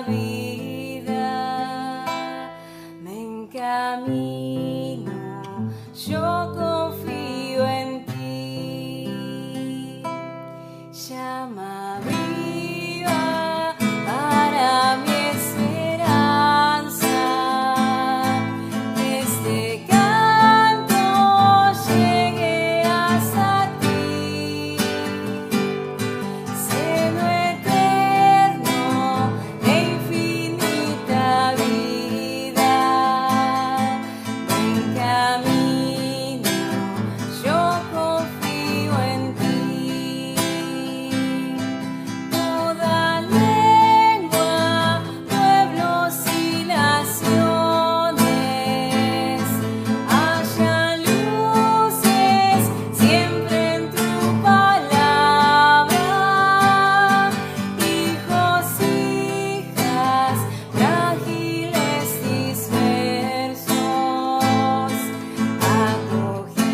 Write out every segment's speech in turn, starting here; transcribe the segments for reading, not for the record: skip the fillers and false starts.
la vida, me encamino, yo confío en ti. Llama viva para mi esperanza, que este canto llegue hasta ti. Seno eterno de infinita vida, me encamino, yo confío en ti. Toda lengua, pueblos y naciones, hayan luces siempre en tu palabra. Hijos, hijas, frágiles, dispersos,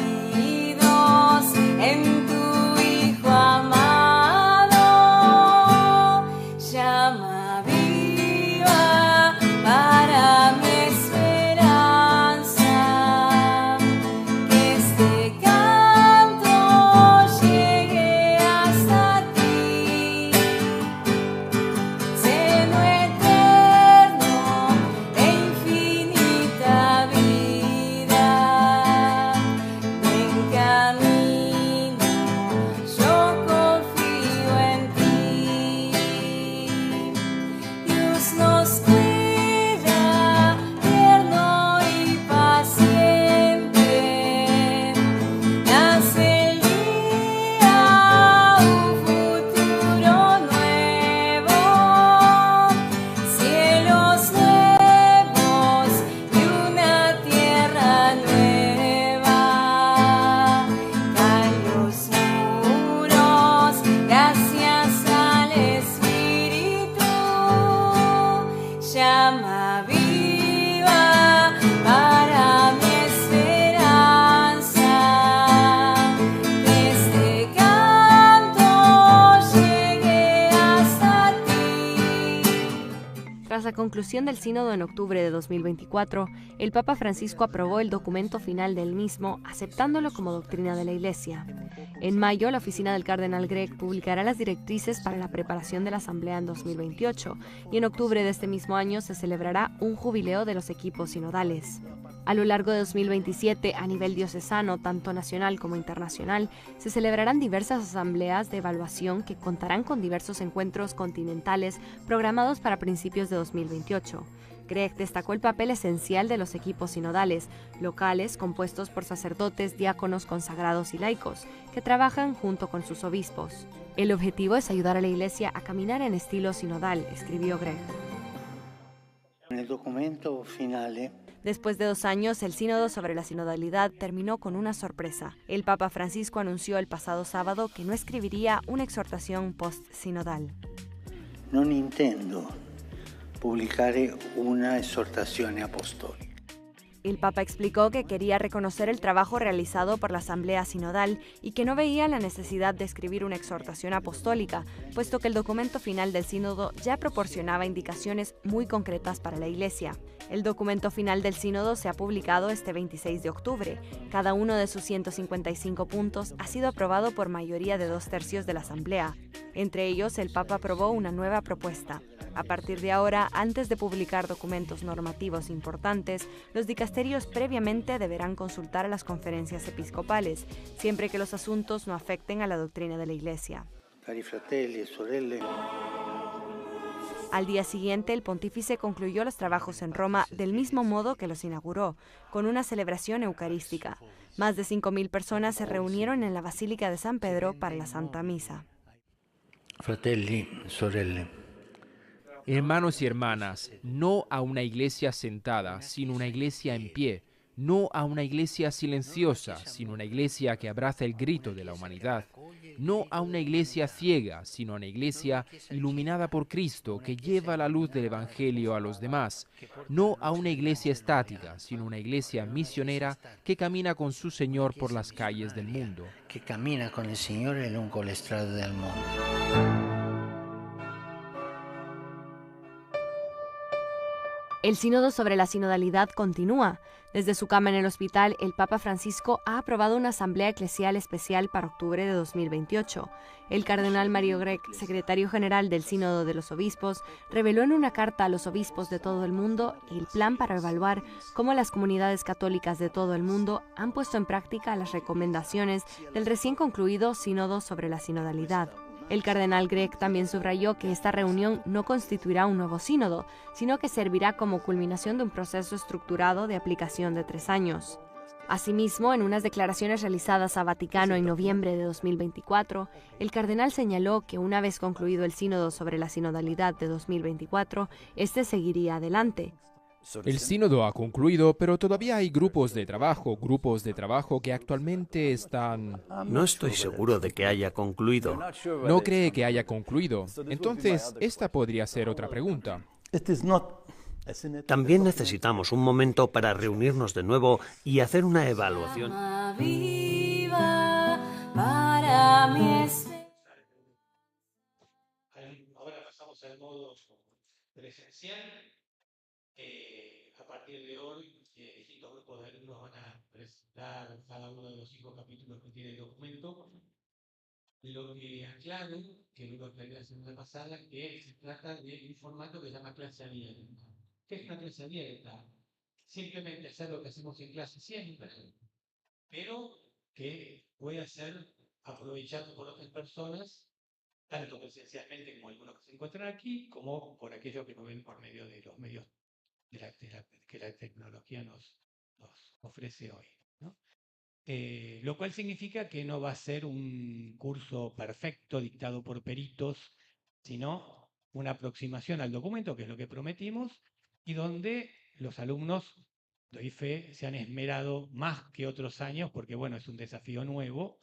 acogidos en tu Hijo amado. Llama viva para mi esperanza, que este canto llegue hasta ti. Seno eterno de infinita vida, me encamino, yo confío en ti. Dios nos cuida, tierno y paciente, nace el día, un futuro nuevo, cielos nuevos y una tierra nueva. Caen los muros, gracias al Espíritu. Llama viva para mi esperanza, que este canto llegue hasta ti. Tras la conclusión del sínodo en octubre de 2024, el Papa Francisco aprobó el documento final del mismo, aceptándolo como doctrina de la Iglesia. En mayo, la oficina del cardenal Gregg publicará las directrices para la preparación de la Asamblea en 2028, y en octubre de este mismo año se celebrará un jubileo de los equipos sinodales. A lo largo de 2027, a nivel diocesano, tanto nacional como internacional, se celebrarán diversas asambleas de evaluación que contarán con diversos encuentros continentales programados para principios de 2028. Gregg destacó el papel esencial de los equipos sinodales, locales compuestos por sacerdotes, diáconos, consagrados y laicos, que trabajan junto con sus obispos. El objetivo es ayudar a la Iglesia a caminar en estilo sinodal, escribió Gregg. Nel documento finale Después de 2 años, el sínodo sobre la sinodalidad terminó con una sorpresa. El Papa Francisco anunció el pasado sábado que no escribiría una exhortación post-sinodal. non intendo pubblicare una esortazione apostolica. El Papa explicó que quería reconocer el trabajo realizado por la Asamblea Sinodal y que no veía la necesidad de escribir una exhortación apostólica, puesto que el documento final del sínodo ya proporcionaba indicaciones muy concretas para la Iglesia. El documento final del sínodo se ha publicado este 26 de octubre. Cada uno de sus 155 puntos ha sido aprobado por mayoría de 2/3 de la Asamblea. Entre ellos, el Papa aprobó una nueva propuesta. A partir de ahora, antes de publicar documentos normativos importantes, los dicasterios previamente deberán consultar a las conferencias episcopales, siempre que los asuntos no afecten a la doctrina de la Iglesia. Cari fratelli e sorelle, Al día siguiente, el pontífice concluyó los trabajos en Roma del mismo modo que los inauguró, con una celebración eucarística. Más de 5.000 personas se reunieron en la Basílica de San Pedro para la Santa Misa. fratelli, sorelle, Hermanos y hermanas, no a una iglesia sentada, sino una iglesia en pie. No a una iglesia silenciosa, sino una iglesia que abraza el grito de la humanidad. No a una iglesia ciega, sino a una iglesia iluminada por Cristo, que lleva la luz del Evangelio a los demás. No a una iglesia estática, sino una iglesia misionera que camina con su Señor por las calles del mundo. che cammina con il Signore lungo le strade del mondo. El sínodo sobre la sinodalidad continúa. Desde su cama en el hospital, el Papa Francisco ha aprobado una asamblea eclesial especial para octubre de 2028. El cardenal Mario Grech, secretario general del Sínodo de los Obispos, reveló en una carta a los obispos de todo el mundo el plan para evaluar cómo las comunidades católicas de todo el mundo han puesto en práctica las recomendaciones del recién concluido Sínodo sobre la sinodalidad. El cardenal Grech también subrayó que esta reunión no constituirá un nuevo sínodo, sino que servirá como culminación de un proceso estructurado de aplicación de 3 años. Asimismo, en unas declaraciones realizadas a Vaticano en noviembre de 2024, el cardenal señaló que una vez concluido el sínodo sobre la sinodalidad de 2024, este seguiría adelante. El sínodo ha concluido, pero todavía hay grupos de trabajo que actualmente están... No estoy seguro de que haya concluido. No cree que haya concluido. Entonces, esta podría ser otra pregunta. También necesitamos un momento para reunirnos de nuevo y hacer una evaluación. Llama viva para mi esperanza. Ahora pasamos al modo presencial. A partir de hoy, distintos grupos de alumnos van a presentar cada uno de los 5 capítulos que tiene el documento. Lo que aclaro, que lo aclaré la semana pasada, que se trata de un formato que se llama clase abierta. ¿Qué es una clase abierta? Simplemente hacer lo que hacemos en clase siempre, pero que pueda ser aprovechado por otras personas, tanto presencialmente como algunos que se encuentran aquí, como por aquellos que nos ven por medio de los medios que la tecnología nos ofrece hoy, ¿no? Lo cual significa que no va a ser un curso perfecto dictado por peritos, sino una aproximación al documento, que es lo que prometimos, y donde los alumnos, doy fe, se han esmerado más que otros años, porque bueno, es un desafío nuevo,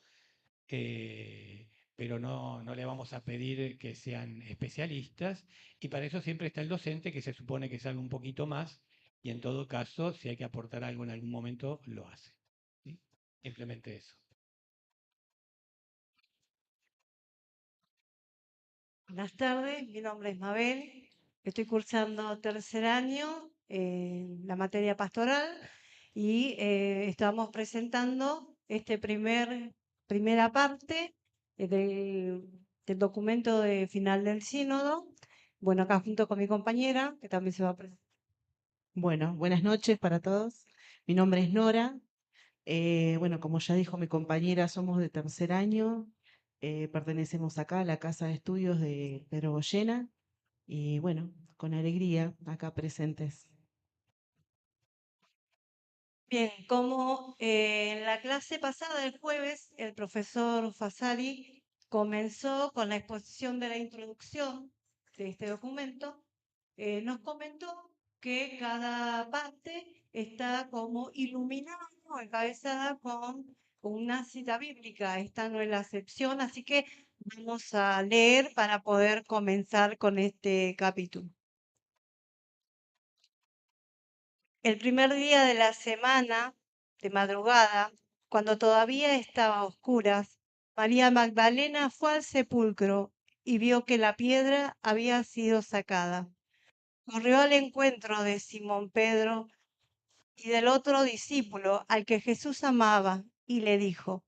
pero no le vamos a pedir que sean especialistas, y para eso siempre está el docente, que se supone que sabe un poquito más, y en todo caso, si hay que aportar algo en algún momento, lo hace, ¿sí? Simplemente eso. Buenas tardes, mi nombre es Mabel, estoy cursando tercer año en la materia pastoral y estamos presentando primera parte del documento de final del sínodo. Bueno, acá junto con mi compañera, que también se va a presentar. Bueno, buenas noches para todos. Mi nombre es Nora. Bueno, como ya dijo mi compañera, somos de tercer año. Pertenecemos acá a la Casa de Estudios de Pedro Goyena. Y bueno, con alegría acá presentes. Bien, como en la clase pasada del jueves, el profesor Fasari comenzó con la exposición de la introducción de este documento, nos comentó que cada parte está como iluminada o encabezada con una cita bíblica. Esta no es la excepción, así que vamos a leer para poder comenzar con este capítulo. El primer día de la semana, de madrugada, cuando todavía estaba a oscuras, María Magdalena fue al sepulcro y vio que la piedra había sido sacada. Corrió al encuentro de Simón Pedro y del otro discípulo al que Jesús amaba y le dijo: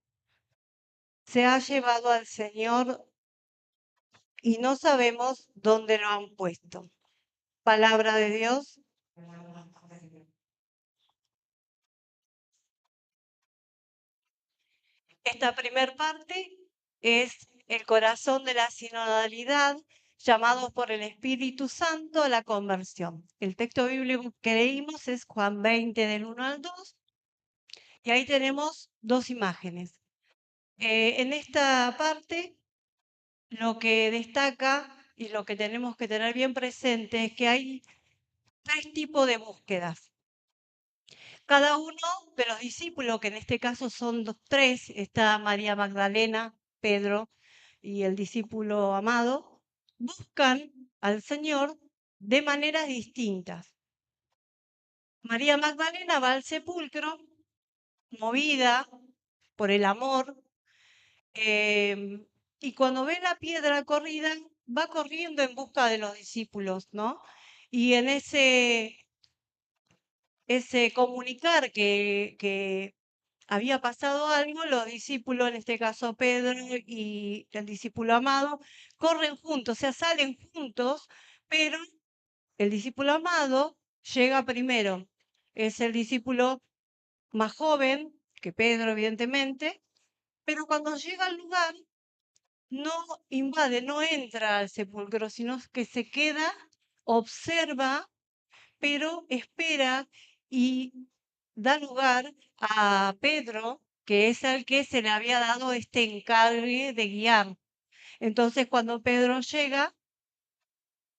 se ha llevado al Señor y no sabemos dónde lo han puesto. Palabra de Dios. Esta primer parte es el corazón de la sinodalidad, llamado por el Espíritu Santo a la conversión. El texto bíblico que leímos es Juan 20, del 1 al 2, y ahí tenemos dos imágenes. En esta parte, lo que destaca y lo que tenemos que tener bien presente es que hay 3 tipos de búsquedas. Cada uno de los discípulos, que en este caso son 3, está María Magdalena, Pedro y el discípulo amado, buscan al Señor de maneras distintas. María Magdalena va al sepulcro movida por el amor, y cuando ve la piedra corrida, va corriendo en busca de los discípulos, ¿no? Y en ese ese comunicar que había pasado algo, los discípulos, en este caso Pedro y el discípulo amado, corren juntos, o sea, salen juntos, pero el discípulo amado llega primero. Es el discípulo más joven que Pedro, evidentemente, pero cuando llega al lugar, no invade, no entra al sepulcro, sino que se queda, observa, pero espera y da lugar a Pedro, que es al que se le había dado este encargue de guiar. Entonces, cuando Pedro llega,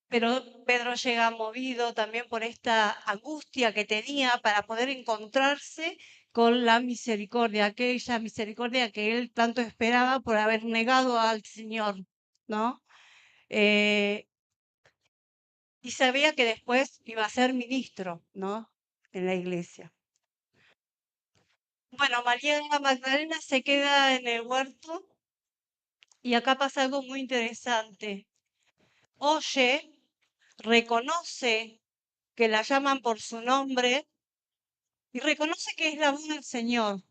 pero Pedro llega movido también por esta angustia que tenía para poder encontrarse con la misericordia, aquella misericordia que él tanto esperaba por haber negado al Señor, ¿no? Eh, y sabía que después iba a ser ministro, ¿no? En la iglesia. Bueno, María Magdalena se queda en el huerto y acá pasa algo muy interesante. Oye, reconoce que la llaman por su nombre y reconoce que es la voz del Señor.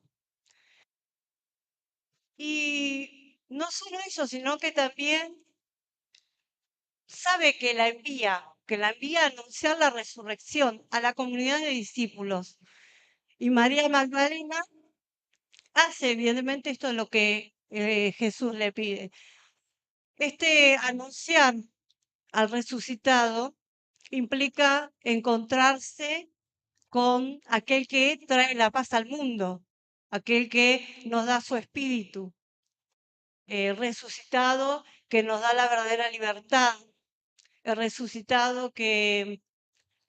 Y no solo eso, sino que también sabe que la envía a anunciar la resurrección a la comunidad de discípulos. Y María Magdalena hace, evidentemente, esto es lo que Jesús le pide. Este anunciar al resucitado implica encontrarse con aquel que trae la paz al mundo, aquel que nos da su espíritu, resucitado que nos da la verdadera libertad, el resucitado que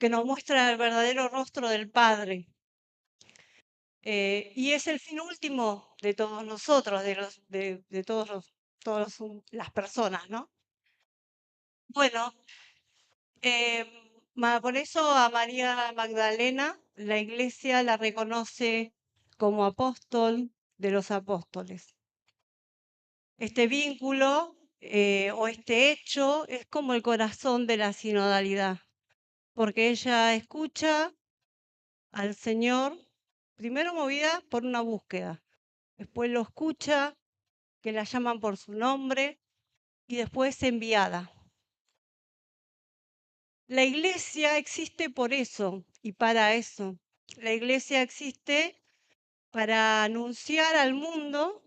nos muestra el verdadero rostro del Padre. Y es el fin último de todos nosotros, de las personas, ¿no? Bueno, por eso a María Magdalena la iglesia la reconoce como apóstol de los apóstoles. Este vínculo o este hecho es como el corazón de la sinodalidad, porque ella escucha al Señor, primero movida por una búsqueda, después lo escucha, que la llaman por su nombre, y después enviada. La iglesia existe por eso y para eso. La iglesia existe para anunciar al mundo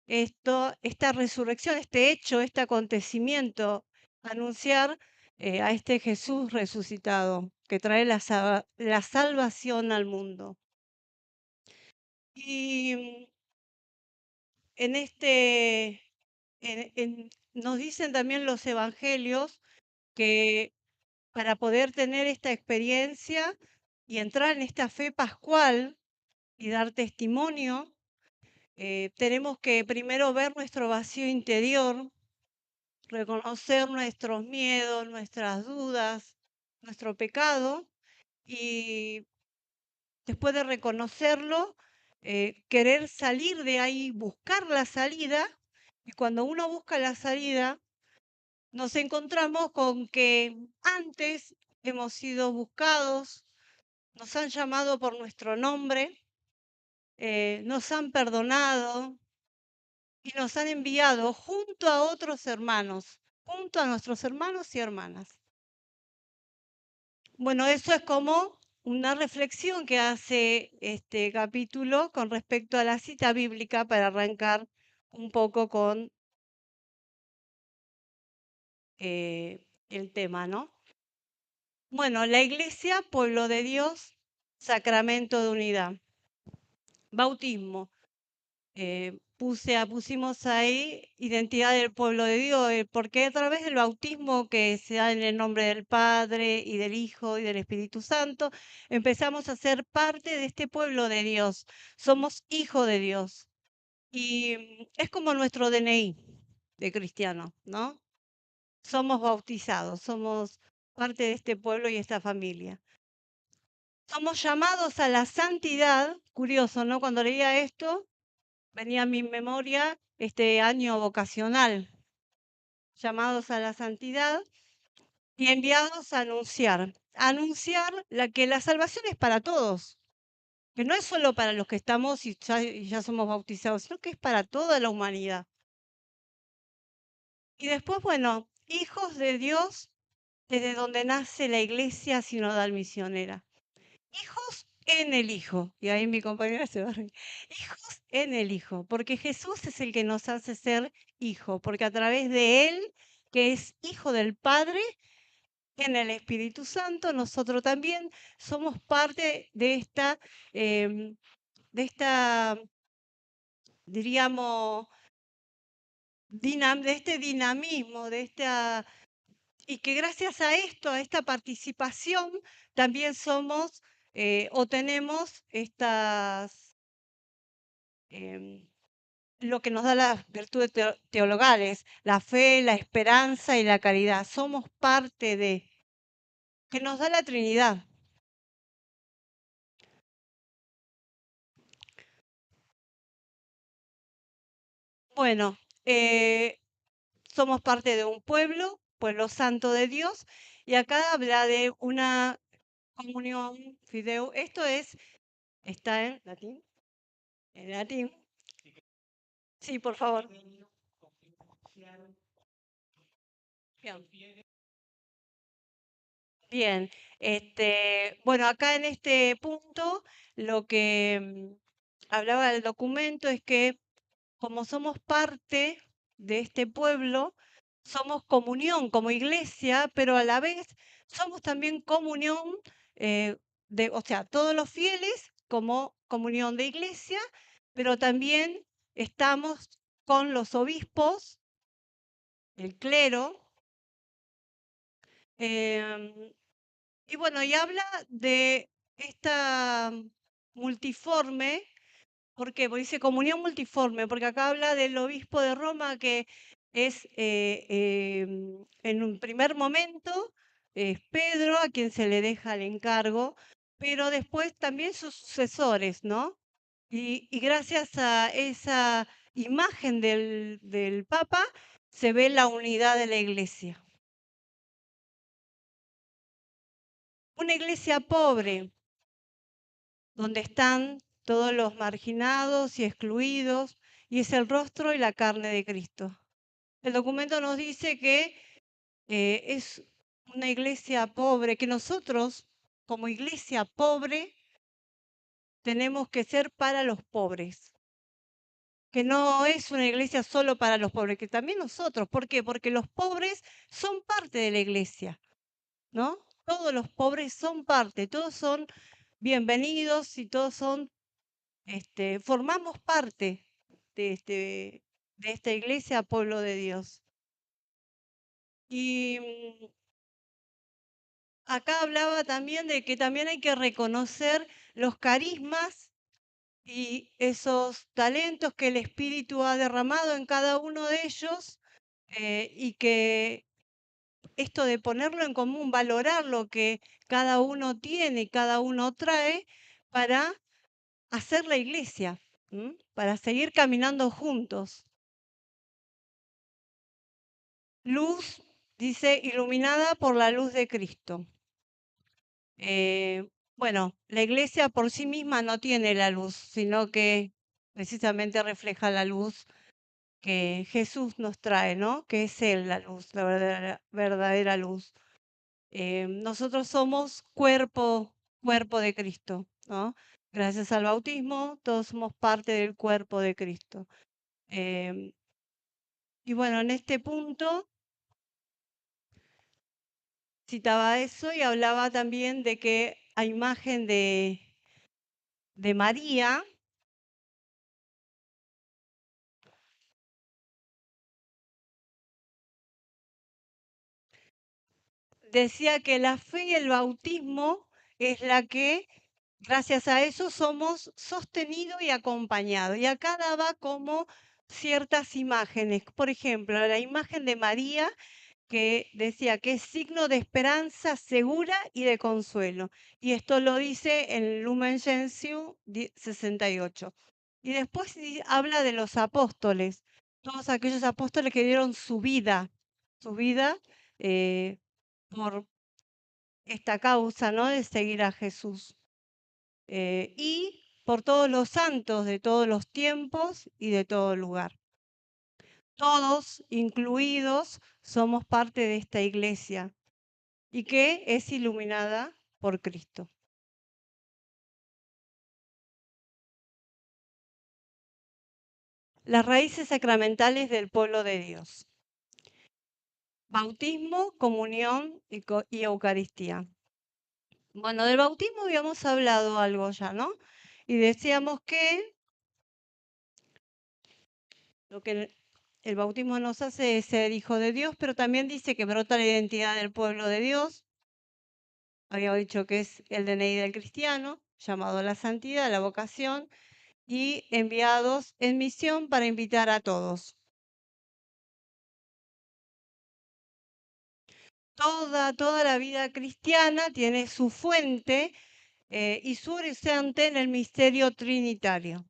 esta resurrección, este hecho, este acontecimiento, anunciar a este Jesús resucitado que trae la salvación al mundo. Y en nos dicen también los evangelios que para poder tener esta experiencia y entrar en esta fe pascual y dar testimonio, tenemos que primero ver nuestro vacío interior, reconocer nuestros miedos, nuestras dudas, nuestro pecado y después de reconocerlo, querer salir de ahí, buscar la salida. Y cuando uno busca la salida, nos encontramos con que antes hemos sido buscados, nos han llamado por nuestro nombre, nos han perdonado y nos han enviado junto a otros hermanos, junto a nuestros hermanos y hermanas. Bueno, eso es como una reflexión que hace este capítulo con respecto a la cita bíblica para arrancar un poco con el tema, ¿no? Bueno, la iglesia, pueblo de Dios, sacramento de unidad. Bautismo. Pusimos ahí identidad del pueblo de Dios, porque a través del bautismo que se da en el nombre del Padre y del Hijo y del Espíritu Santo, empezamos a ser parte de este pueblo de Dios. Somos hijos de Dios. Y es como nuestro DNI de cristiano, ¿no? Somos bautizados, somos parte de este pueblo y esta familia. Somos llamados a la santidad. Curioso, ¿no? Cuando leía esto, venía a mi memoria este año vocacional, llamados a la santidad, y enviados a anunciar. Anunciar que la salvación es para todos, que no es solo para los que estamos y ya somos bautizados, sino que es para toda la humanidad. Y después, bueno, hijos de Dios, desde donde nace la iglesia sinodal misionera. Hijos en el Hijo. Y ahí mi compañera se va a reír. Hijos en el Hijo, porque Jesús es el que nos hace ser hijo, porque a través de Él, que es hijo del Padre, en el Espíritu Santo, nosotros también somos parte em, de esta, diríamos, de este dinamismo, y que gracias a esto, a esta participación, también somos o tenemos em, lo que nos da las virtudes teologales, la fe, la esperanza y la caridad. Somos parte que nos da la Trinidad. Bueno, somos parte de un pueblo santo de Dios, y acá habla de una comunión fideu. Está en latín. En latín. Sí, por favor. Bien. Bien, bueno, acá en este punto lo que hablaba del documento es que como somos parte de este pueblo, somos comunión como iglesia, pero a la vez somos también comunión o sea, todos los fieles como comunión de iglesia, pero también estamos con los obispos, el clero. em, Y bueno, y habla de esta multiforme, ¿por qué? Porque dice comunión multiforme, porque acá habla del obispo de Roma, que es en un primer momento es Pedro a quien se le deja el encargo, pero después también sus sucesores, ¿no? Y gracias a esa imagen del Papa se ve la unidad de la iglesia. Una iglesia pobre, donde están todos los marginados y excluidos, y es el rostro y la carne de Cristo. El documento nos dice que es una iglesia pobre, que nosotros, como iglesia pobre, tenemos que ser para los pobres, que no es una iglesia solo para los pobres, que también nosotros. ¿Por qué? Porque los pobres son parte de la iglesia, ¿no? Todos los pobres son parte, todos son bienvenidos y todos formamos parte de esta iglesia, pueblo de Dios. Y acá hablaba también de que también hay que reconocer los carismas y esos talentos que el Espíritu ha derramado en cada uno de ellos, y que esto de ponerlo en común, valorar lo que cada uno tiene y cada uno trae para hacer la iglesia, para seguir caminando juntos. Luz, dice, iluminada por la luz de Cristo. Bueno, la iglesia por sí misma no tiene la luz, sino que precisamente refleja la luz que Jesús nos trae, ¿no? Que es Él la luz, la verdadera luz. Nosotros somos cuerpo de Cristo, ¿no? Gracias al bautismo, todos somos parte del cuerpo de Cristo. Y bueno, en este punto citaba eso y hablaba también de que a imagen de María, decía que la fe y el bautismo es la que, gracias a eso, somos sostenidos y acompañados. Y acá daba como ciertas imágenes. Por ejemplo, la imagen de María, que decía que es signo de esperanza segura y de consuelo. Y esto lo dice en Lumen Gentium 68. Y después habla de los apóstoles, todos aquellos apóstoles que dieron su vida, por esta causa, ¿no?, de seguir a Jesús. Y por todos los santos de todos los tiempos y de todo lugar. Todos, incluidos, somos parte de esta iglesia y que es iluminada por Cristo. Las raíces sacramentales del pueblo de Dios. Bautismo, comunión y Eucaristía. Bueno, del bautismo habíamos hablado algo ya, ¿no? Y decíamos que lo que el bautismo nos hace es ser hijo de Dios, pero también dice que brota la identidad del pueblo de Dios. Había dicho que es el DNI del cristiano, llamado a la santidad, a la vocación, y enviados en misión para invitar a todos. Toda la vida cristiana tiene su fuente y su horizonte en el misterio trinitario.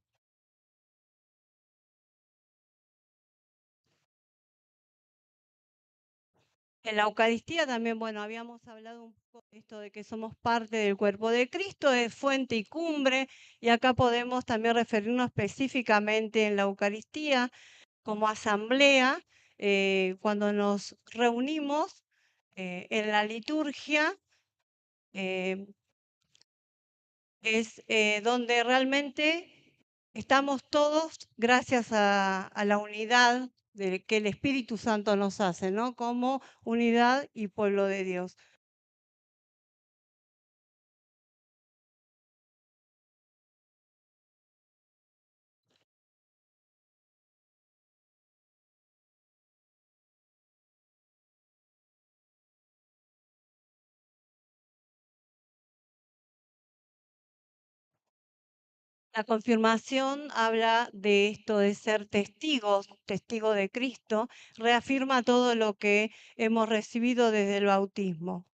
En la Eucaristía también, bueno, habíamos hablado un poco de esto de que somos parte del cuerpo de Cristo, es fuente y cumbre, y acá podemos también referirnos específicamente en la Eucaristía como asamblea, cuando nos reunimos en la liturgia, es donde realmente estamos todos gracias a la unidad que el Espíritu Santo nos hace, ¿no?, como unidad y pueblo de Dios. La confirmación habla de esto de ser testigos, testigo de Cristo, reafirma todo lo que hemos recibido desde el bautismo.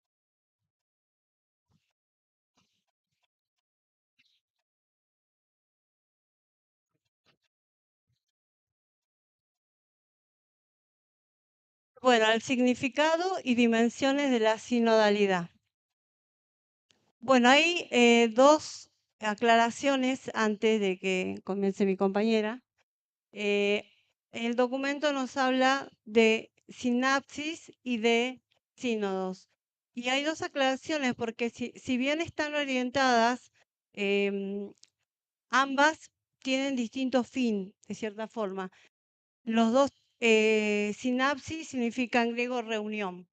Bueno, el significado y dimensiones de la sinodalidad. Bueno, hay dos aclaraciones antes de que comience mi compañera. El documento nos habla de sinapsis y de sínodos. Y hay dos aclaraciones porque si bien están orientadas, ambas tienen distinto fin, de cierta forma. Los dos, sinapsis significa en griego reunión.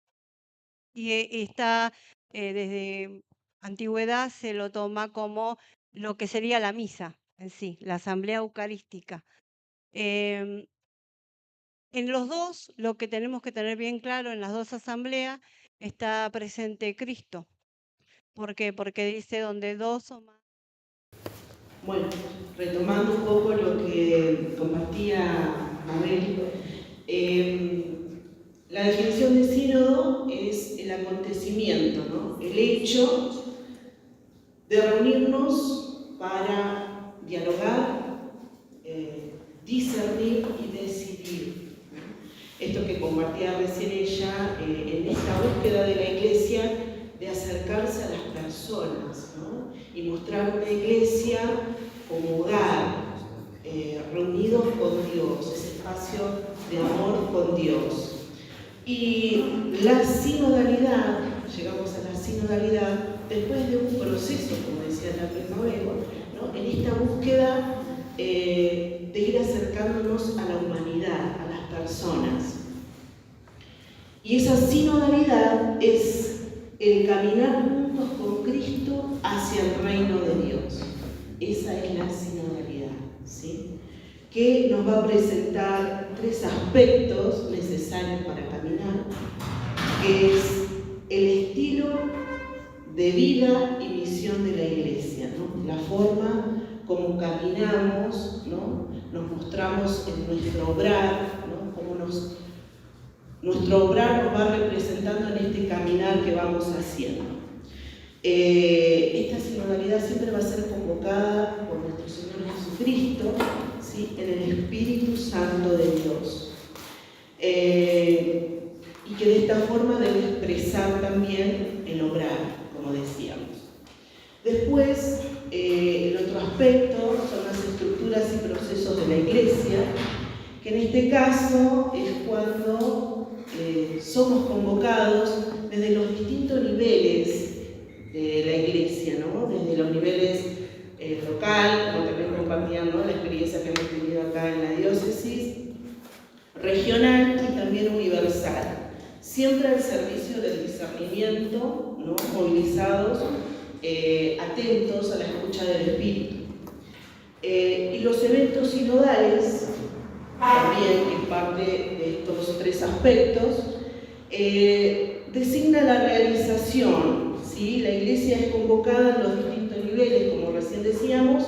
Y está desde antigüedad se lo toma como lo que sería la misa en sí, la asamblea eucarística. En los dos, lo que tenemos que tener bien claro, en las dos asambleas, está presente Cristo. ¿Por qué? Porque dice donde dos o más. Bueno, retomando un poco lo que compartía Mabel, la definición de sínodo es el acontecimiento, ¿no?, el hecho de reunirnos para dialogar, discernir y decidir. Esto que compartía recién ella, en esta búsqueda de la iglesia de acercarse a las personas, ¿no?, y mostrar una iglesia como hogar, reunidos con Dios, ese espacio de amor con Dios. Y la sinodalidad, llegamos a la sinodalidad después de un proceso, como decía la primavera, ¿no?, en esta búsqueda de ir acercándonos a la humanidad, a las personas. Y esa sinodalidad es el caminar juntos con Cristo hacia el reino de Dios. Esa es la sinodalidad, ¿sí?, que nos va a presentar tres aspectos necesarios para caminar, que es el estilo de vida y misión de la iglesia, ¿no?, la forma como caminamos, ¿no?, nos mostramos en nuestro obrar, ¿no?, como nuestro obrar nos va representando en este caminar que vamos haciendo. Esta sinodalidad siempre va a ser convocada por nuestro Señor Jesucristo, ¿sí?, en el Espíritu Santo de Dios. Y que que de esta forma debe expresar también el obrar, como decíamos. Después, el otro aspecto son las estructuras y procesos de la Iglesia, que en este caso es cuando somos convocados desde los distintos niveles de la Iglesia, ¿no? Desde los niveles local, como también compartían, ¿no?, la experiencia que hemos tenido acá en la diócesis, regional y también universal, siempre al servicio del discernimiento, ¿no?, movilizados, atentos a la escucha del Espíritu. Y los eventos sinodales, también en parte de estos tres aspectos, designa la realización, ¿sí? La Iglesia es convocada en los distintos niveles, como recién decíamos,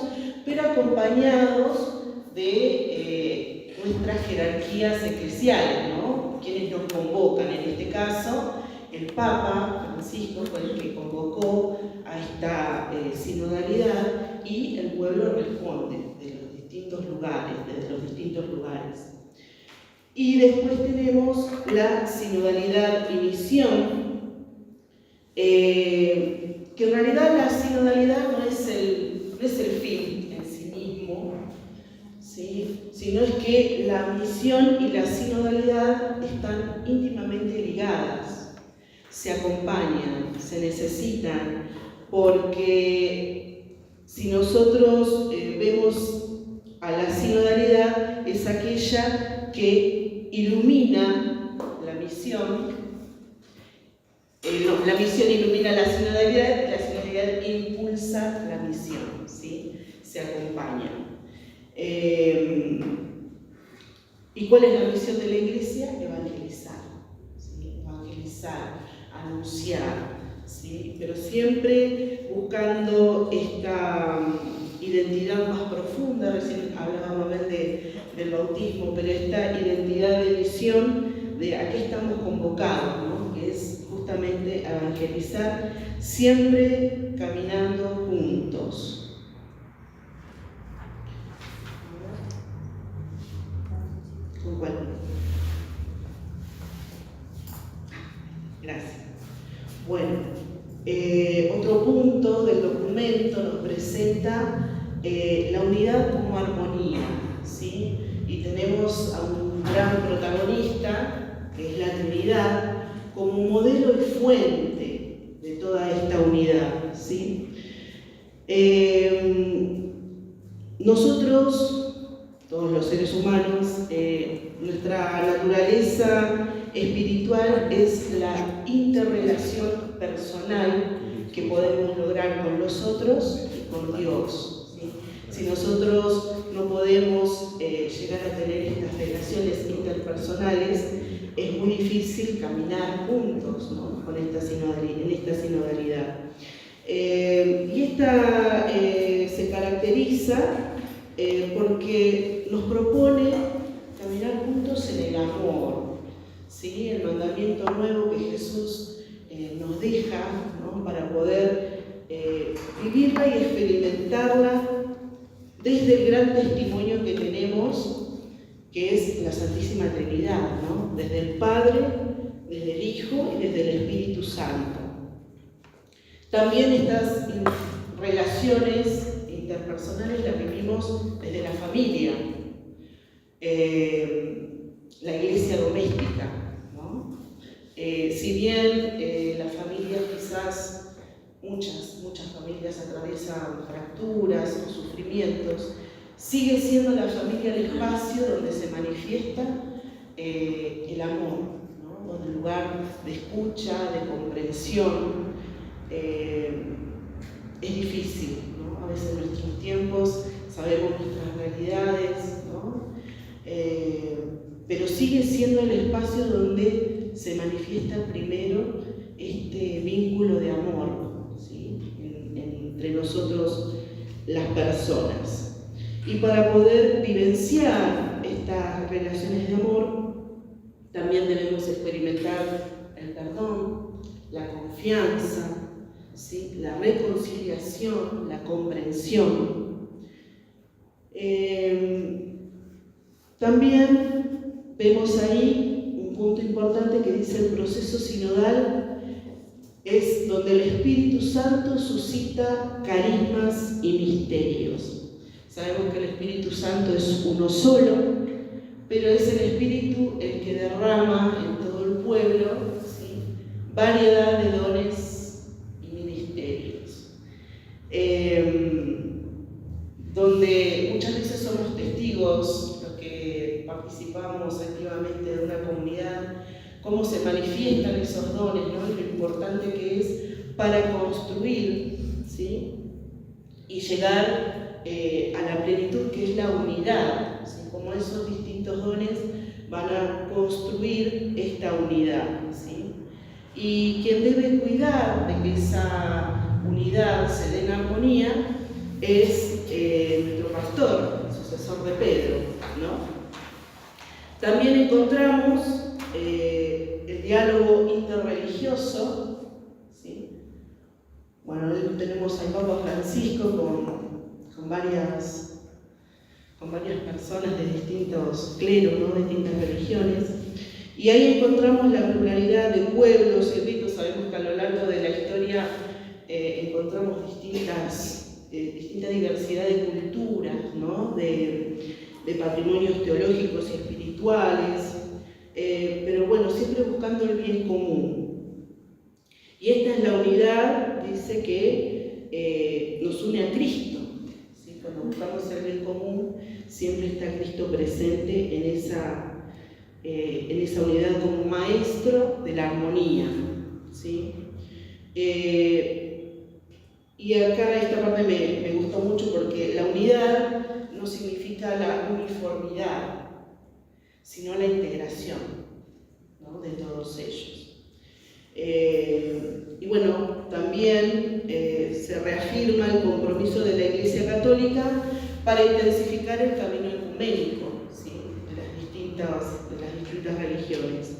pero acompañados de nuestras jerarquías eclesiales, ¿no? Quienes nos convocan, en este caso, el Papa Francisco fue el que convocó a esta sinodalidad, y el pueblo responde de los distintos lugares, desde los distintos lugares. Y después tenemos la sinodalidad y misión, que en realidad la sinodalidad no es el fin en sí mismo, ¿sí?, sino es que la misión y la sinodalidad están íntimamente ligadas, se acompañan, se necesitan, porque si nosotros vemos a la sinodalidad, es aquella que ilumina la misión. La misión ilumina la sinodalidad impulsa la misión, ¿sí? Se acompañan. ¿Y cuál es la misión de la Iglesia? Evangelizar, ¿sí? Evangelizar, anunciar, ¿sí? Pero siempre buscando esta identidad más profunda. Recién hablábamos del bautismo, pero esta identidad de misión, de a qué estamos convocados, ¿no?, que es justamente evangelizar, siempre caminando juntos. ¿Con cuál? Gracias. Bueno, otro punto del documento nos presenta la unidad como armonía, ¿sí? Y tenemos a un gran protagonista, que es la Trinidad, como modelo y fuente de toda esta unidad, ¿sí? Nosotros, todos los seres humanos, nuestra naturaleza espiritual es la interrelación personal que podemos lograr con los otros y con Dios, ¿sí? Si nosotros no podemos llegar a tener estas relaciones interpersonales, es muy difícil caminar juntos, ¿no?, en esta sinodalidad. Y esta se caracteriza porque nos propone caminar juntos en el amor, ¿sí? El mandamiento nuevo que Jesús nos deja, ¿no?, para poder vivirla y experimentarla desde el gran testimonio que tenemos, que es la Santísima Trinidad, ¿no?, desde el Padre, desde el Hijo y desde el Espíritu Santo. También estas relaciones interpersonales las vivimos desde la familia, la iglesia doméstica, ¿no? Si bien las familias, quizás muchas familias atraviesan fracturas o sufrimientos, sigue siendo la familia el espacio donde se manifiesta el amor, ¿no?, donde el lugar de escucha, de comprensión. Es difícil, ¿no? A veces en nuestros tiempos sabemos nuestras realidades, ¿no? Pero sigue siendo el espacio donde se manifiesta primero este vínculo de amor, ¿sí?, entre nosotros las personas. Y para poder vivenciar estas relaciones de amor, también debemos experimentar el perdón, la confianza, ¿sí?, la reconciliación, la comprensión. También vemos ahí un punto punto importante que dice: el proceso sinodal es donde el Espíritu Santo suscita carismas y misterios. Sabemos que el Espíritu Santo es uno solo, pero es el Espíritu el que derrama en todo el pueblo, ¿sí?, variedad de dones y ministerios. Donde muchas veces somos testigos, los que participamos activamente de una comunidad, cómo se manifiestan esos dones, ¿no? Y lo importante que es para construir, ¿sí?, y llegar a la plenitud, que es la unidad, ¿sí?, como esos distintos dones van a construir esta unidad, ¿sí? Y quien debe cuidar de que esa unidad se dé en armonía es nuestro pastor, el sucesor de Pedro, ¿no? También encontramos el diálogo interreligioso, ¿sí? Bueno, tenemos al Papa Francisco con varias personas de distintos cleros, ¿no?, de distintas religiones, y ahí encontramos la pluralidad de pueblos y ritos. Sabemos que a lo largo de la historia encontramos distinta diversidad de culturas, ¿no?, de patrimonios teológicos y espirituales, pero bueno, siempre buscando el bien común. Y esta es la unidad, dice, que nos une a Cristo, ¿sí? Cuando buscamos el bien común, siempre está Cristo presente en esa unidad como maestro de la armonía, ¿sí? Y acá esta parte me gustó mucho, porque la unidad no significa la uniformidad, sino la integración, ¿no?, de todos ellos. Y bueno, también se reafirma el compromiso de la Iglesia Católica para intensificar el camino ecuménico, ¿sí?, de las distintas religiones.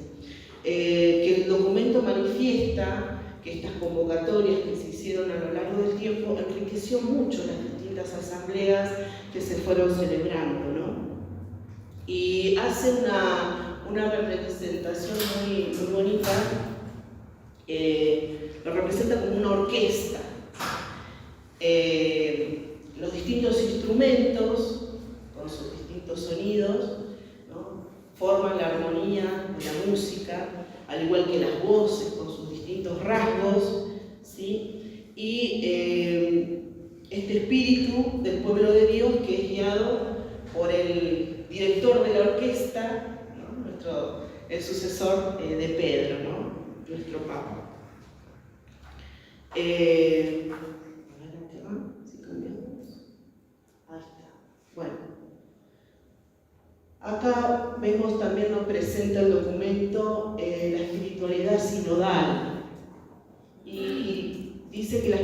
Que el documento manifiesta que estas convocatorias que se hicieron a lo largo del tiempo enriqueció mucho las distintas asambleas que se fueron celebrando, ¿no? Y hace una representación muy bonita, lo representa como una orquesta. Los distintos instrumentos, con sus distintos sonidos, ¿no?, forman la armonía de la música, al igual que las voces, con sus distintos rasgos, ¿sí? Y este espíritu del pueblo de Dios, que es guiado por el director de la orquesta, ¿no?, el sucesor de Pedro, ¿no?, nuestro Papa. Bueno, acá vemos también, nos presenta el documento la espiritualidad sinodal, y dice que la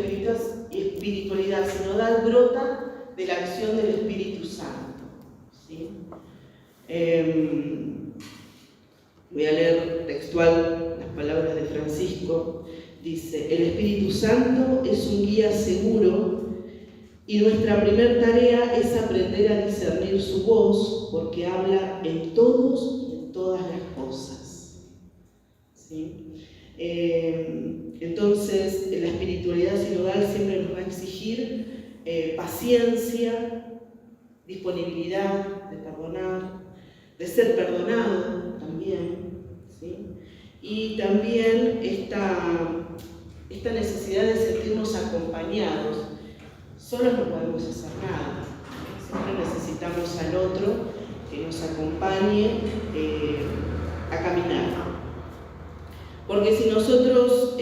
espiritualidad sinodal brota de la acción del Espíritu Santo, ¿sí? Voy a leer textual las palabras de Francisco. Dice: el Espíritu Santo es un guía seguro, y nuestra primera tarea es aprender a discernir su voz, porque habla en todos y en todas las cosas, ¿sí? Entonces, la espiritualidad sinodal siempre nos va a exigir paciencia, disponibilidad de perdonar, de ser perdonado también, ¿sí? Y también esta necesidad de sentirnos acompañados. Solos no podemos hacer nada, siempre necesitamos al otro que nos acompañe a caminar. Porque si nosotros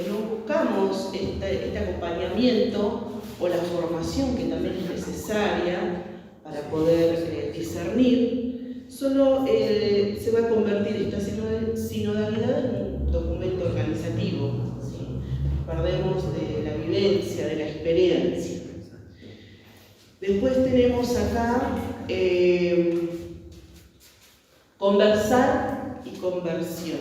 no buscamos este acompañamiento o la formación que también es necesaria para poder discernir, solo se va a convertir esta sinodalidad en un documento organizativo, ¿sí? Perdemos de la vivencia, de la experiencia. Después tenemos acá conversar y conversión.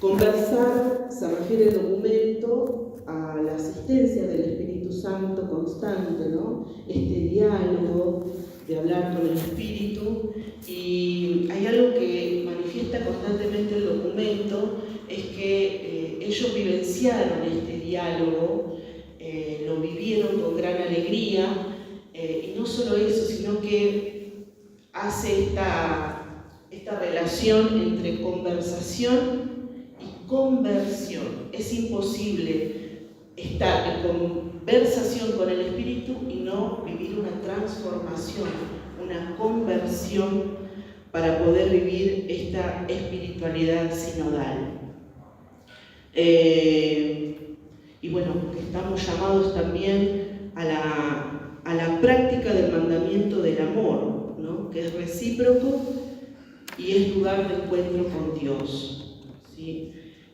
Conversar se refiere el documento a la asistencia del Espíritu Santo constante, ¿no? Este diálogo de hablar con el Espíritu, y hay algo que manifiesta manifiesta constantemente el documento es que ellos vivenciaron este diálogo, lo vivieron con gran alegría, y no solo eso, sino que hace esta relación entre conversación y conversión. Es imposible estar en conversación con el Espíritu y no vivir una transformación, una conversión para poder vivir esta espiritualidad sinodal. Y bueno, estamos llamados también a la práctica del mandamiento del amor, ¿no? Que es recíproco y es lugar de encuentro con Dios, ¿sí?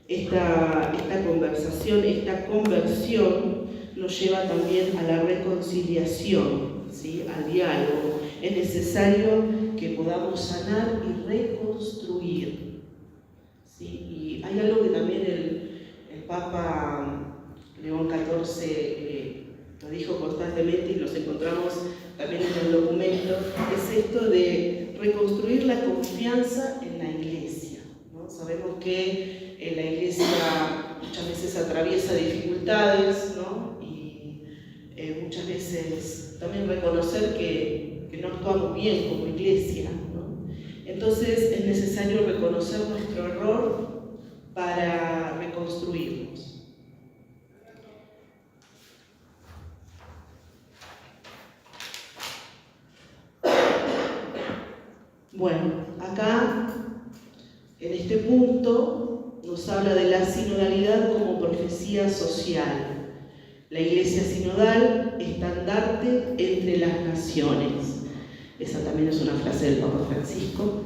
Esta conversación, esta conversión nos lleva también a la reconciliación, ¿sí? Al diálogo. Es necesario que podamos sanar y reconstruir, ¿sí? Y hay algo que también el Papa León XIV lo dijo constantemente y los encontramos también en el documento, es esto de reconstruir la confianza en la Iglesia, ¿no? Sabemos que la Iglesia muchas veces atraviesa dificultades, ¿no? Y muchas veces también reconocer que no actuamos bien como Iglesia, ¿no? Entonces es necesario reconocer nuestro error para reconstruirnos. Bueno, acá, en este punto, nos habla de la sinodalidad como profecía social. La Iglesia sinodal, estandarte entre las naciones. Esa también es una frase del Papa Francisco.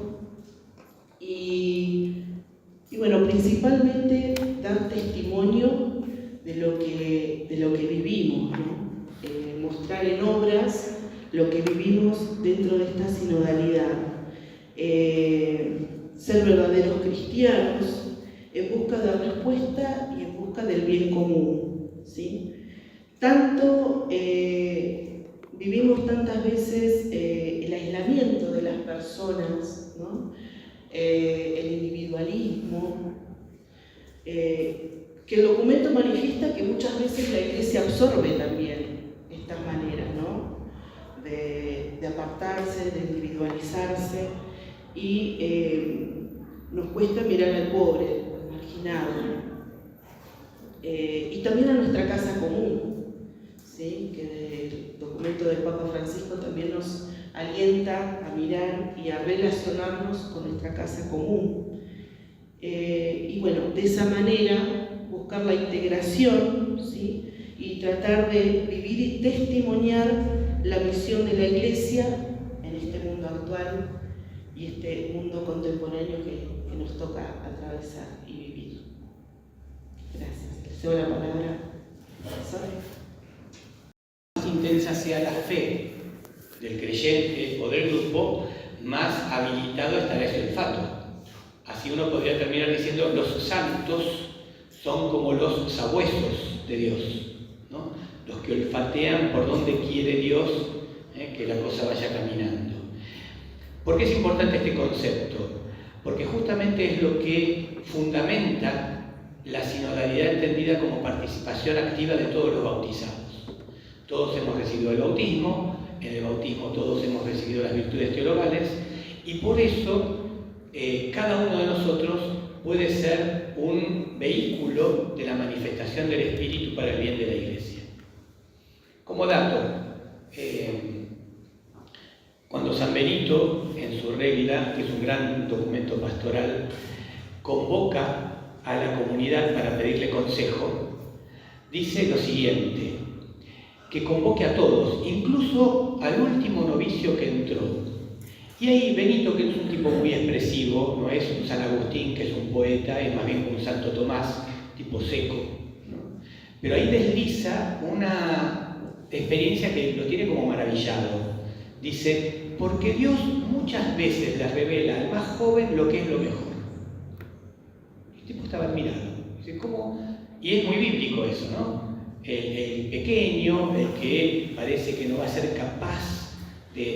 Y bueno, principalmente dar testimonio de lo que vivimos, ¿no? Mostrar en obras lo que vivimos dentro de esta sinodalidad. Ser verdaderos cristianos en busca de respuesta y en busca del bien común, ¿sí? Tanto vivimos tantas veces el aislamiento de las personas, ¿no? El individualismo, que el documento manifiesta que muchas veces la Iglesia absorbe también estas maneras, ¿no? De apartarse, de individualizarse, y nos cuesta mirar al pobre, al marginado, y también a nuestra casa común, ¿sí? Que el documento del Papa Francisco también nos alienta a mirar y a relacionarnos con nuestra casa común. Y bueno, de esa manera buscar la integración, ¿sí? Y tratar de vivir y testimoniar la misión de la Iglesia en este mundo actual y este mundo contemporáneo que nos toca atravesar y vivir. Gracias. Les cedo la palabra. Más intensa sea la fe del creyente o del grupo, más habilitado estará ese olfato. Así uno podría terminar diciendo: los santos son como los sabuesos de Dios, ¿no? Los que olfatean por donde quiere Dios que la cosa vaya caminando. ¿Por qué es importante este concepto? Porque justamente es lo que fundamenta la sinodalidad entendida como participación activa de todos los bautizados. Todos hemos recibido el bautismo, en el bautismo todos hemos recibido las virtudes teologales, y por eso cada uno de nosotros puede ser un vehículo de la manifestación del Espíritu para el bien de la Iglesia. Como dato, cuando San Benito, en su regla, que es un gran documento pastoral, convoca a la comunidad para pedirle consejo, dice lo siguiente: que convoque a todos, incluso al último novicio que entró. Y ahí Benito, que es un tipo muy expresivo, no es un San Agustín, que es un poeta, es más bien un Santo Tomás, tipo seco, ¿no? Pero ahí desliza una experiencia que lo tiene como maravillado. Dice: porque Dios muchas veces le revela al más joven lo que es lo mejor. El tipo estaba admirado. Dice: ¿cómo? Y es muy bíblico eso, ¿no? El pequeño, el que parece que no va a ser capaz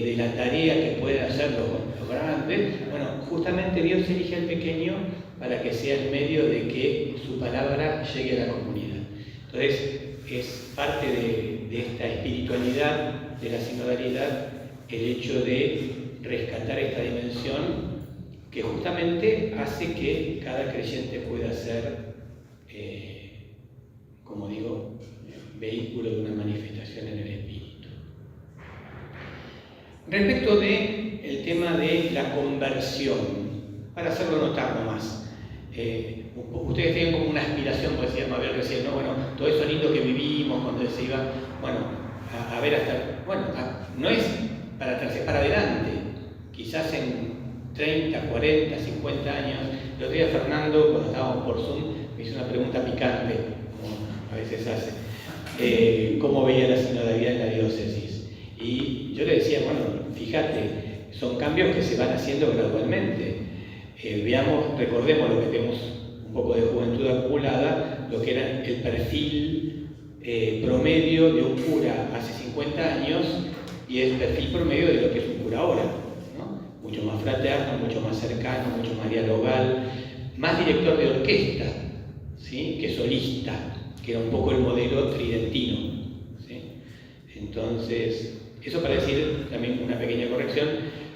de la tarea que pueden hacer los grandes. Bueno, justamente Dios elige al pequeño para que sea el medio de que su palabra llegue a la comunidad. Entonces, es parte de esta espiritualidad de la sinodalidad el hecho de rescatar esta dimensión que justamente hace que cada creyente pueda ser, como digo, vehículo de una manifestación en el Espíritu. Respecto del tema de la conversión, para hacerlo notar nomás, ustedes tienen como una aspiración, como decía Mabel recién, ¿no? Bueno, todo eso lindo que vivimos cuando se iba, bueno, a ver hasta, bueno, no es para atrás, es para adelante, quizás en 30, 40, 50 años. El otro día Fernando, cuando estábamos por Zoom, me hizo una pregunta picante, como a veces hace, cómo veía la sinodalidad en la diócesis. Y yo le decía, bueno, fíjate, son cambios que se van haciendo gradualmente. Recordemos lo que tenemos un poco de juventud acumulada, lo que era el perfil promedio de un cura hace 50 años y el perfil promedio de lo que es un cura ahora, ¿no? Mucho más fraterno, mucho más cercano, mucho más dialogal, más director de orquesta, ¿sí? Que solista, que era un poco el modelo tridentino, ¿sí? Entonces, eso para decir también una pequeña corrección.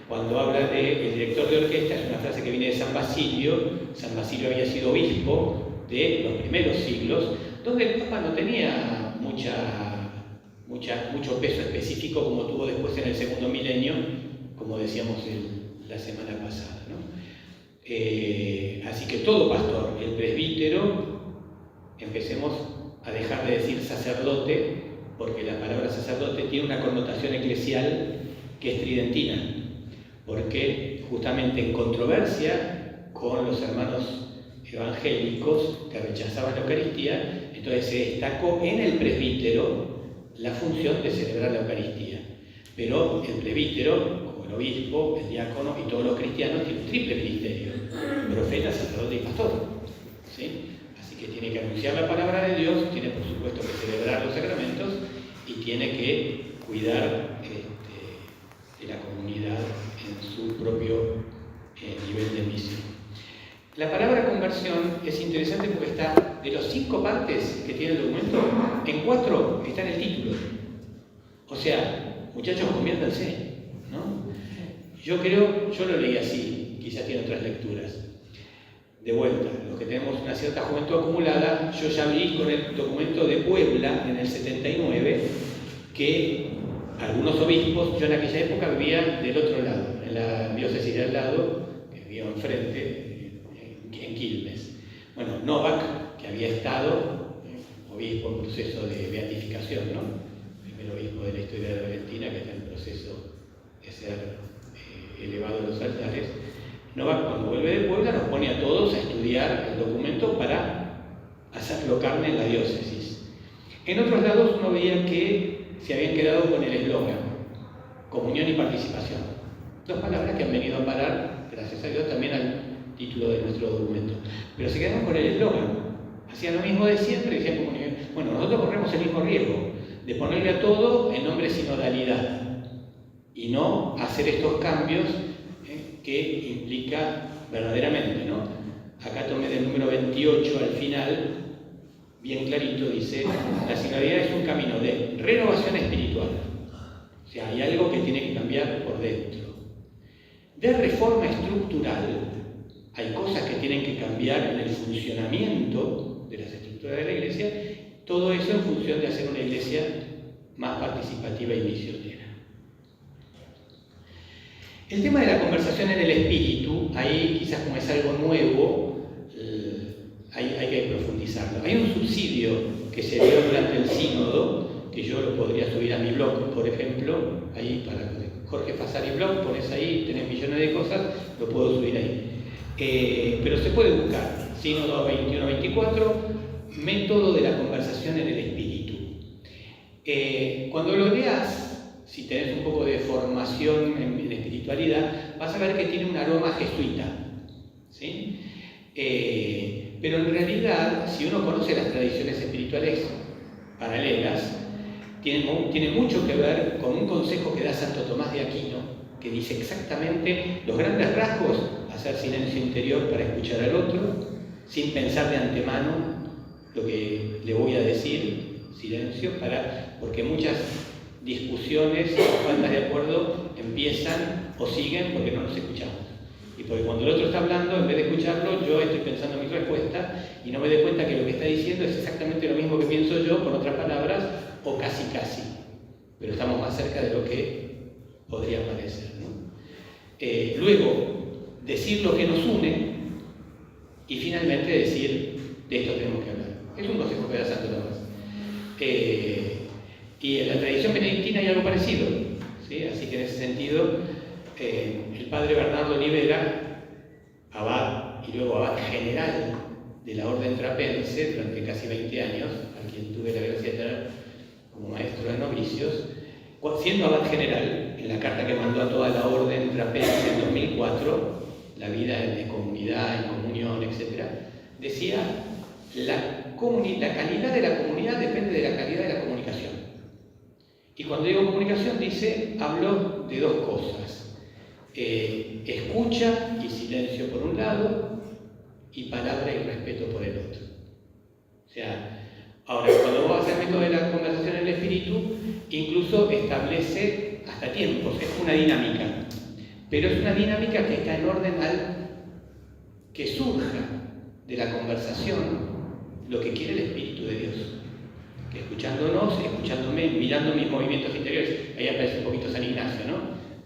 Cuando habla del director de orquesta, es una frase que viene de San Basilio. San Basilio había sido obispo de los primeros siglos, donde el Papa no tenía mucho peso específico como tuvo después en el segundo milenio, como decíamos la semana pasada, ¿no? Así que todo pastor, el presbítero, empecemos a dejar de decir sacerdote, porque la palabra sacerdote tiene una connotación eclesial que es tridentina, porque justamente en controversia con los hermanos evangélicos que rechazaban la Eucaristía, entonces se destacó en el presbítero la función de celebrar la Eucaristía. Pero el presbítero, como el obispo, el diácono y todos los cristianos, tienen un triple ministerio: profeta, sacerdote y pastor, ¿sí? Así que tiene que anunciar la palabra de Dios, tiene por supuesto que celebrar los sacramentos y tiene que cuidar de la comunidad en su propio nivel de misión. La palabra conversión es interesante porque está, de los 5 partes que tiene el documento, en 4 está en el título. O sea, muchachos, conviértanse, ¿no? Yo lo leí así, quizás tiene otras lecturas. De vuelta, los que tenemos una cierta juventud acumulada, yo ya vi con el documento de Puebla en el 79, que algunos obispos, yo en aquella época vivía del otro lado, en la diócesis de al lado, que vivía enfrente, en Quilmes. Bueno, Novak, que había estado obispo en proceso de beatificación, ¿no? Primer obispo de la historia de Argentina, que está en proceso de ser elevado a los altares. Novak, cuando vuelve de Puebla, nos pone a todos a estudiar el documento para hacerlo carne en la diócesis. En otros lados uno veía que se habían quedado con el eslogan, comunión y participación. 2 palabras que han venido a parar, gracias a Dios, también al título de nuestro documento. Pero se quedaron con el eslogan. Hacían lo mismo de siempre, decían comunión. Bueno, nosotros corremos el mismo riesgo de ponerle a todo el nombre sinodalidad y no hacer estos cambios que implica verdaderamente, ¿no? Acá tomé del número 28 al final, bien clarito, dice: la sinodalidad es un camino de renovación espiritual. O sea, hay algo que tiene que cambiar por dentro. De reforma estructural, hay cosas que tienen que cambiar en el funcionamiento de las estructuras de la Iglesia, todo eso en función de hacer una Iglesia más participativa y misionera. El tema de la conversación en el espíritu, ahí quizás como es algo nuevo, hay que profundizarlo. Hay un subsidio que se dio durante el sínodo, que yo lo podría subir a mi blog, por ejemplo, ahí para Jorge Fasari blog, pones ahí, tenés millones de cosas, lo puedo subir ahí. Pero se puede buscar, sínodo 21-24, método de la conversación en el espíritu. Cuando lo leas, si tenés un poco de formación en espiritualidad, vas a ver que tiene un aroma jesuita, ¿sí? Pero en realidad, si uno conoce las tradiciones espirituales paralelas, tiene mucho que ver con un consejo que da Santo Tomás de Aquino, que dice exactamente los grandes rasgos: hacer silencio interior para escuchar al otro, sin pensar de antemano lo que le voy a decir, silencio, porque muchas discusiones o faltas de acuerdo empiezan o siguen porque no nos escuchamos. Y porque cuando el otro está hablando, en vez de escucharlo, yo estoy pensando en mi respuesta y no me doy cuenta que lo que está diciendo es exactamente lo mismo que pienso yo, con otras palabras, o casi casi. Pero estamos más cerca de lo que podría parecer, ¿no? Luego, decir lo que nos une y finalmente decir, de esto tenemos que hablar. Es un consejo que da Santo Tomás. Y en la tradición benedictina hay algo parecido, ¿sí? Así que en ese sentido, el padre Bernardo Olivera, abad y luego abad general de la Orden Trapense durante casi 20 años, a quien tuve la gracia de tener como maestro de novicios, siendo abad general, en la carta que mandó a toda la Orden Trapense en 2004, la vida de comunidad, en comunión, etc., decía: la calidad de la comunidad depende de la calidad de la comunicación. Y cuando digo comunicación, hablo de dos cosas: escucha y silencio por un lado, y palabra y respeto por el otro. O sea, ahora, cuando vos haces el método de la conversación en el espíritu, incluso establece hasta tiempos, es una dinámica. Pero es una dinámica que está en orden al que surja de la conversación lo que quiere el Espíritu de Dios. Que escuchándonos, escuchándome, mirando mis movimientos interiores, ahí aparece un poquito San Ignacio, ¿no?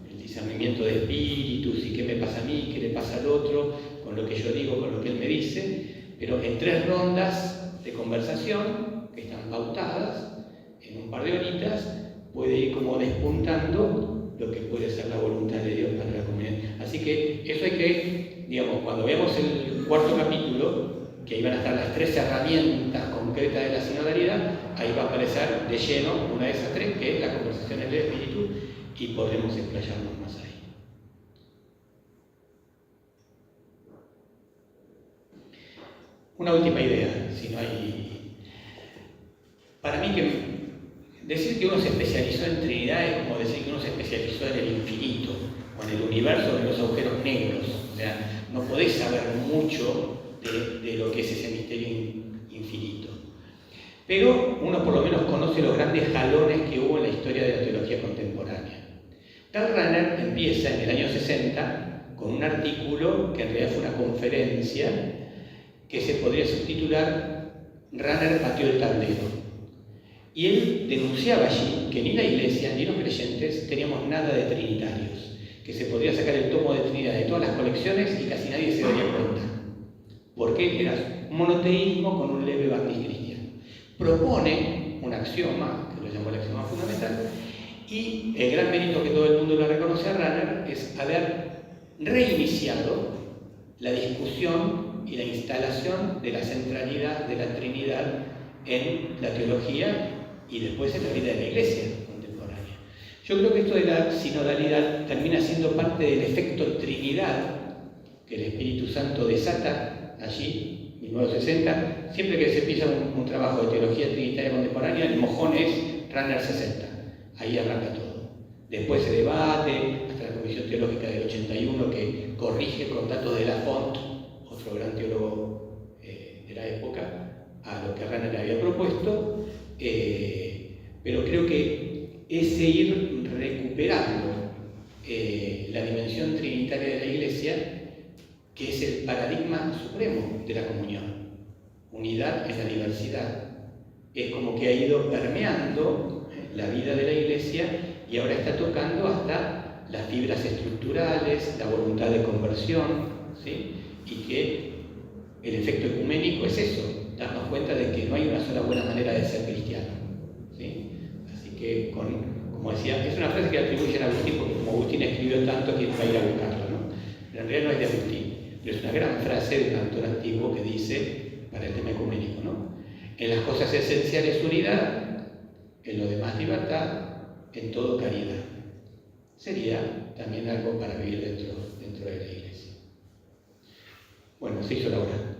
El discernimiento de espíritus y qué me pasa a mí, qué le pasa al otro, con lo que yo digo, con lo que él me dice, pero en 3 rondas de conversación que están pautadas, en un par de horitas, puede ir como despuntando lo que puede ser la voluntad de Dios para la comunidad. Así que eso hay que, digamos, cuando veamos el 4º capítulo, que ahí van a estar las 3 herramientas concretas de la sinodalidad, ahí va a aparecer de lleno una de esas 3, que es la conversación en el espíritu, y podremos explayarnos más ahí. Una última idea, si no hay... Para mí, decir que uno se especializó en Trinidad es como decir que uno se especializó en el infinito, o en el universo de los agujeros negros. O sea, no podés saber mucho de lo que es ese misterio infinito. Pero uno por lo menos conoce los grandes jalones que hubo en la historia de la teología contemporánea. Karl Rahner empieza en el año 60 con un artículo que en realidad fue una conferencia que se podría subtitular Rahner pateó el tablero. Y él denunciaba allí que ni la Iglesia ni los creyentes teníamos nada de trinitarios, que se podría sacar el tomo de Trinidad de todas las colecciones y casi nadie se daría cuenta, porque era un monoteísmo con un leve barniz cristiano. Propone un axioma, que lo llamó el axioma fundamental, y el gran mérito que todo el mundo lo reconoce a Rahner es haber reiniciado la discusión y la instalación de la centralidad de la Trinidad en la teología y después en la vida de la Iglesia contemporánea. Yo creo que esto de la sinodalidad termina siendo parte del efecto Trinidad que el Espíritu Santo desata allí, 1960. Siempre que se empieza un trabajo de teología trinitaria contemporánea, el mojón es Rahner 60. Ahí arranca todo. Después se debate hasta la Comisión Teológica del 81, que corrige con datos de Lafont, otro gran teólogo de la época, a lo que Rahner había propuesto, pero creo que ese ir recuperando la dimensión trinitaria de la Iglesia, que es el paradigma supremo de la comunión, unidad en la diversidad, es como que ha ido permeando la vida de la Iglesia y ahora está tocando hasta las fibras estructurales, la voluntad de conversión, ¿sí? Y que el efecto ecuménico es eso, darnos cuenta de que no hay una sola buena manera de ser cristiano, ¿sí? Así que, como decía, es una frase que atribuyen a Agustín, porque como Agustín escribió tanto, ¿quién va a ir a buscarlo, ¿no? Pero en realidad no es de Agustín, pero es una gran frase de un autor antiguo que dice, para el tema ecuménico, ¿no? En las cosas esenciales unidad, en lo demás libertad, en todo caridad. Sería también algo para vivir dentro de la Iglesia. Bueno, se hizo la hora.